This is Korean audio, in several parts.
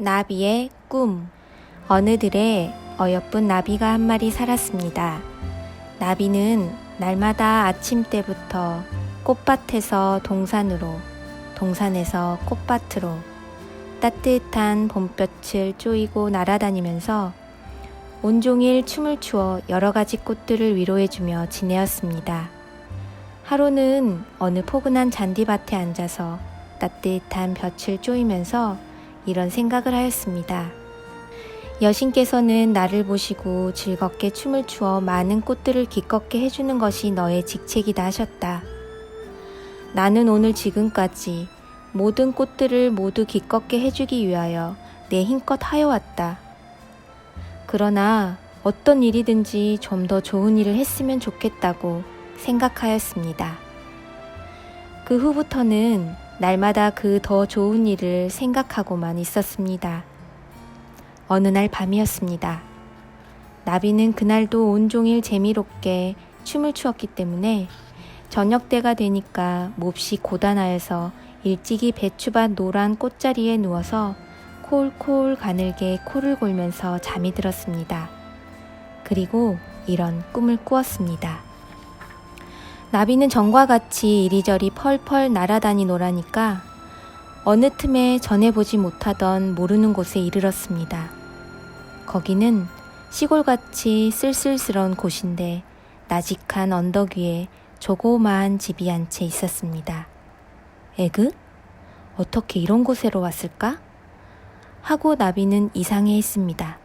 나비의 꿈. 어느 들에 어여쁜 나비가 한 마리 살았습니다. 나비는 날마다 아침 때부터 꽃밭에서 동산으로, 동산에서 꽃밭으로 따뜻한 봄볕을 쪼이고 날아다니면서 온종일 춤을 추어 여러 가지 꽃들을 위로해주며 지내었습니다. 하루는 어느 포근한 잔디밭에 앉아서 따뜻한 볕을 쪼이면서 이런 생각을 하였습니다. 여신께서는 나를 보시고 즐겁게 춤을 추어 많은 꽃들을 기껍게 해주는 것이 너의 직책이다 하셨다. 나는 오늘 지금까지 모든 꽃들을 모두 기껍게 해주기 위하여 내 힘껏 하여왔다. 그러나 어떤 일이든지 좀 더 좋은 일을 했으면 좋겠다고 생각하였습니다. 그 후부터는 날마다 그 더 좋은 일을 생각하고만 있었습니다. 어느 날 밤이었습니다. 나비는 그날도 온종일 재미롭게 춤을 추었기 때문에 저녁 때가 되니까 몹시 고단하여서 일찍이 배추밭 노란 꽃자리에 누워서 콜콜 가늘게 코를 골면서 잠이 들었습니다. 그리고 이런 꿈을 꾸었습니다. 나비는 전과 같이 이리저리 펄펄 날아다니노라니까 어느 틈에 전에 보지 못하던 모르는 곳에 이르렀습니다. 거기는 시골같이 쓸쓸스러운 곳인데 나직한 언덕 위에 조그마한 집이 한 채 있었습니다. 에그? 어떻게 이런 곳으로 왔을까? 하고 나비는 이상해했습니다.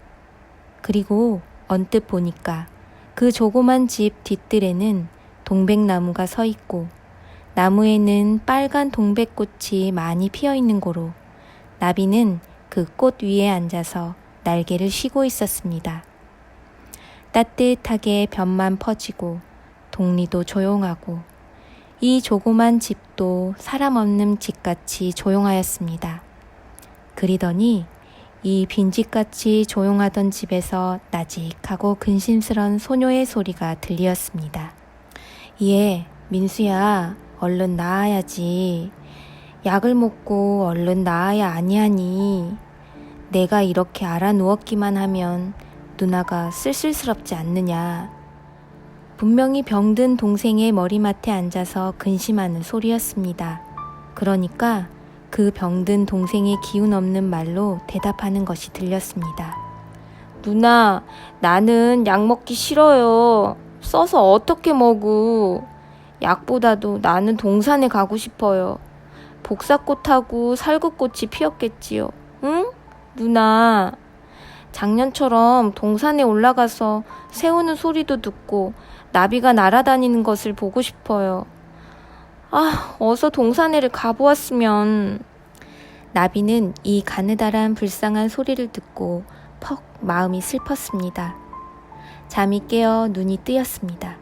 그리고 언뜻 보니까 그 조그만 집 뒷뜰에는 동백나무가 서 있고 나무에는 빨간 동백꽃이 많이 피어 있는 고로 나비는 그 꽃 위에 앉아서 날개를 쉬고 있었습니다. 따뜻하게 볕만 퍼지고 동리도 조용하고 이 조그만 집도 사람 없는 집같이 조용하였습니다. 그리더니 이 빈집같이 조용하던 집에서 나직하고 근심스런 소녀의 소리가 들리었습니다. 예, 민수야, 얼른 나아야지. 약을 먹고 얼른 나아야 아니하니. 내가 이렇게 알아 누웠기만 하면 누나가 쓸쓸스럽지 않느냐. 분명히 병든 동생의 머리맡에 앉아서 근심하는 소리였습니다. 그러니까 그 병든 동생의 기운 없는 말로 대답하는 것이 들렸습니다. 누나, 나는 약 먹기 싫어요. 써서 어떻게 먹어. 약보다도 나는 동산에 가고 싶어요. 복사꽃하고 살구꽃이 피었겠지요. 응? 누나, 작년처럼 동산에 올라가서 새우는 소리도 듣고 나비가 날아다니는 것을 보고 싶어요. 어서 동산에를 가보았으면. 나비는 이 가느다란 불쌍한 소리를 듣고 퍽 마음이 슬펐습니다. 잠이 깨어 눈이 뜨였습니다.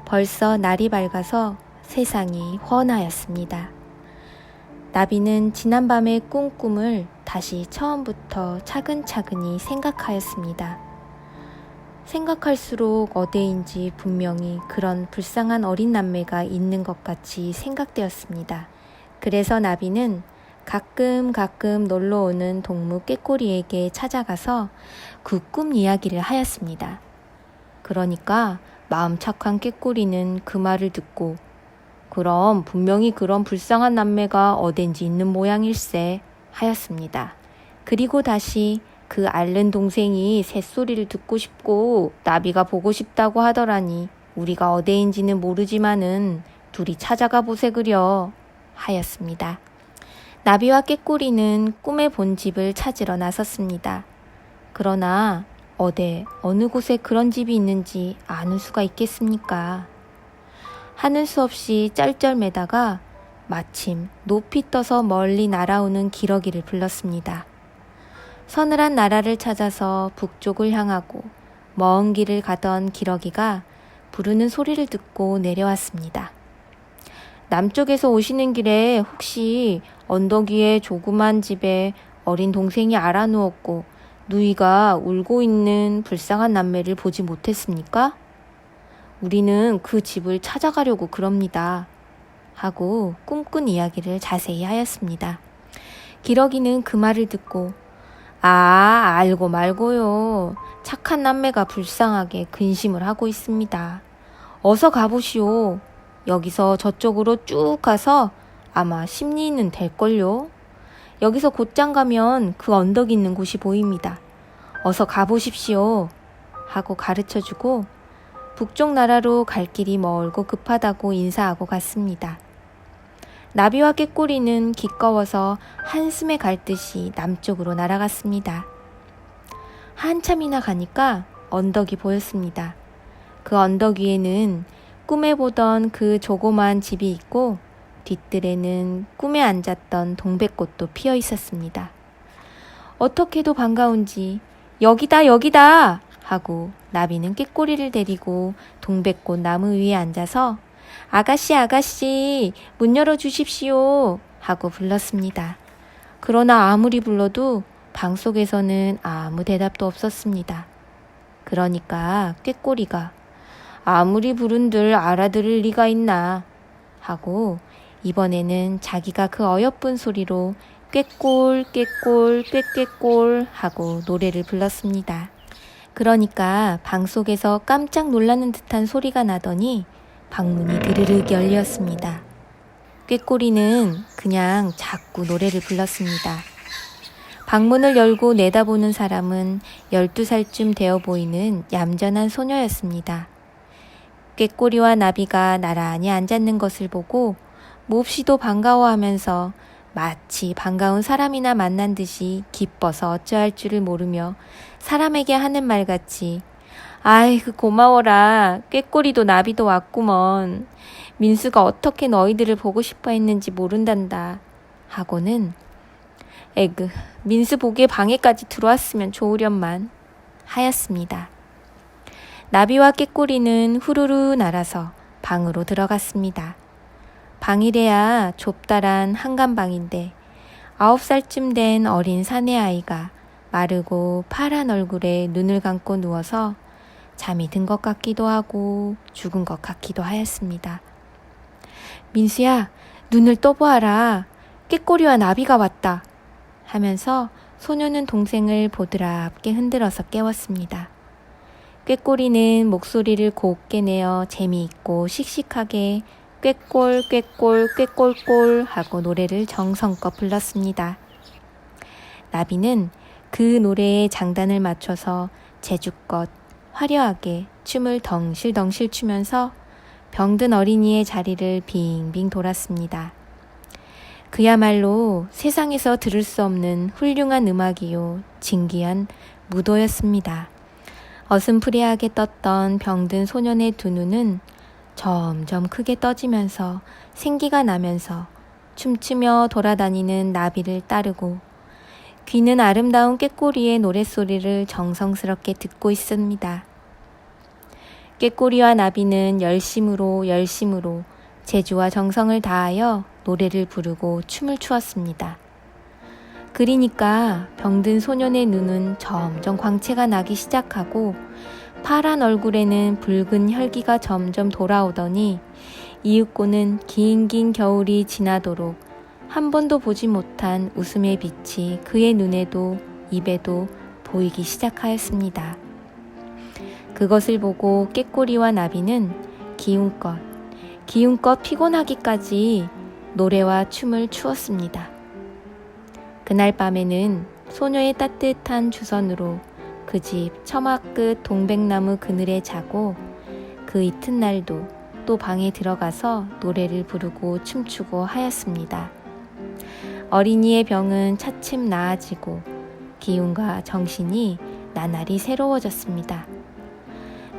벌써 날이 밝아서 세상이 훤하였습니다. 나비는 지난밤의 꿈을 다시 처음부터 차근차근히 생각하였습니다. 생각할수록 어디인지 분명히 그런 불쌍한 어린 남매가 있는 것 같이 생각되었습니다. 그래서 나비는 가끔 놀러오는 동무 꾀꼬리에게 찾아가서 그 꿈 이야기를 하였습니다. 그러니까 마음 착한 꾀꼬리는 그 말을 듣고 그럼 분명히 그런 불쌍한 남매가 어딘지 있는 모양일세 하였습니다. 그리고 다시 그 앓는 동생이 새소리를 듣고 싶고 나비가 보고 싶다고 하더라니 우리가 어디인지는 모르지만은 둘이 찾아가 보세 그려 하였습니다. 나비와 꾀꼬리는 꿈에 본 집을 찾으러 나섰습니다. 그러나 어느 곳에 그런 집이 있는지 아는 수가 있겠습니까? 하는 수 없이 쩔쩔매다가 마침 높이 떠서 멀리 날아오는 기러기를 불렀습니다. 서늘한 나라를 찾아서 북쪽을 향하고 먼 길을 가던 기러기가 부르는 소리를 듣고 내려왔습니다. 남쪽에서 오시는 길에 혹시 언덕 위에 조그만 집에 어린 동생이 알아 누웠고 누이가 울고 있는 불쌍한 남매를 보지 못했습니까? 우리는 그 집을 찾아가려고 그럽니다. 하고 꿈꾼 이야기를 자세히 하였습니다. 기러기는 그 말을 듣고 알고 말고요. 착한 남매가 불쌍하게 근심을 하고 있습니다. 어서 가보시오. 여기서 저쪽으로 쭉 가서 아마 심리는 될걸요. 여기서 곧장 가면 그 언덕 있는 곳이 보입니다. 어서 가보십시오. 하고 가르쳐주고 북쪽 나라로 갈 길이 멀고 급하다고 인사하고 갔습니다. 나비와 꾀꼬리는 기꺼워서 한숨에 갈 듯이 남쪽으로 날아갔습니다. 한참이나 가니까 언덕이 보였습니다. 그 언덕 위에는 꿈에 보던 그 조그만 집이 있고 뒤뜰에는 꿈에 앉았던 동백꽃도 피어 있었습니다. 어떻게도 반가운지 여기다 여기다 하고 나비는 꾀꼬리를 데리고 동백꽃 나무 위에 앉아서 아가씨 아가씨 문 열어주십시오 하고 불렀습니다. 그러나 아무리 불러도 방 속에서는 아무 대답도 없었습니다. 그러니까 꾀꼬리가 아무리 부른들 알아들을 리가 있나 하고 이번에는 자기가 그 어여쁜 소리로 꾀꼴 꾀꼴 꾀꾀꼴 하고 노래를 불렀습니다. 그러니까 방 속에서 깜짝 놀라는 듯한 소리가 나더니 방문이 드르륵 열렸습니다. 꾀꼬리는 그냥 자꾸 노래를 불렀습니다. 방문을 열고 내다보는 사람은 12살쯤 되어 보이는 얌전한 소녀였습니다. 꾀꼬리와 나비가 나란히 앉았는 것을 보고 몹시도 반가워하면서 마치 반가운 사람이나 만난 듯이 기뻐서 어찌할 줄을 모르며 사람에게 하는 말같이 아이고 고마워라. 꾀꼬리도 나비도 왔구먼. 민수가 어떻게 너희들을 보고 싶어 했는지 모른단다. 하고는 에그 민수 보기에 방에까지 들어왔으면 좋으련만 하였습니다. 나비와 꾀꼬리는 후루루 날아서 방으로 들어갔습니다. 방이래야 좁다란 한간방인데 9살쯤 된 어린 사내아이가 마르고 파란 얼굴에 눈을 감고 누워서 잠이 든 것 같기도 하고 죽은 것 같기도 하였습니다. 민수야, 눈을 떠보아라. 꾀꼬리와 나비가 왔다. 하면서 소녀는 동생을 보드랍게 흔들어서 깨웠습니다. 꾀꼬리는 목소리를 곱게 내어 재미있고 씩씩하게 꾀꼴 꾀꼴 꾀꼴꼴 하고 노래를 정성껏 불렀습니다. 나비는 그 노래에 장단을 맞춰서 재주껏 화려하게 춤을 덩실덩실 추면서 병든 어린이의 자리를 빙빙 돌았습니다. 그야말로 세상에서 들을 수 없는 훌륭한 음악이요 진귀한 무도였습니다. 어슴푸레하게 떴던 병든 소년의 두 눈은 점점 크게 떠지면서 생기가 나면서 춤추며 돌아다니는 나비를 따르고 귀는 아름다운 꾀꼬리의 노랫소리를 정성스럽게 듣고 있습니다. 꾀꼬리와 나비는 열심으로 재주와 정성을 다하여 노래를 부르고 춤을 추었습니다. 그리니까 병든 소년의 눈은 점점 광채가 나기 시작하고 파란 얼굴에는 붉은 혈기가 점점 돌아오더니 이윽고는 긴 겨울이 지나도록 한 번도 보지 못한 웃음의 빛이 그의 눈에도 입에도 보이기 시작하였습니다. 그것을 보고 꾀꼬리와 나비는 기운껏 피곤하기까지 노래와 춤을 추었습니다. 그날 밤에는 소녀의 따뜻한 주선으로 그 집 처마 끝 동백나무 그늘에 자고 그 이튿날도 또 방에 들어가서 노래를 부르고 춤추고 하였습니다. 어린이의 병은 차츰 나아지고 기운과 정신이 나날이 새로워졌습니다.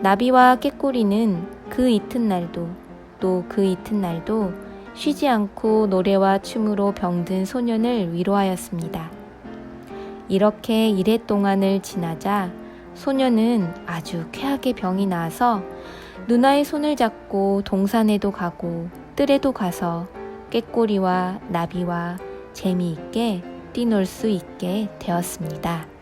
나비와 꾀꼬리는 그 이튿날도 또 그 이튿날도 쉬지 않고 노래와 춤으로 병든 소년을 위로하였습니다. 이렇게 이래 동안을 지나자 소년은 아주 쾌하게 병이 나아서 누나의 손을 잡고 동산에도 가고 뜰에도 가서 꾀꼬리와 나비와 재미있게 뛰놀 수 있게 되었습니다.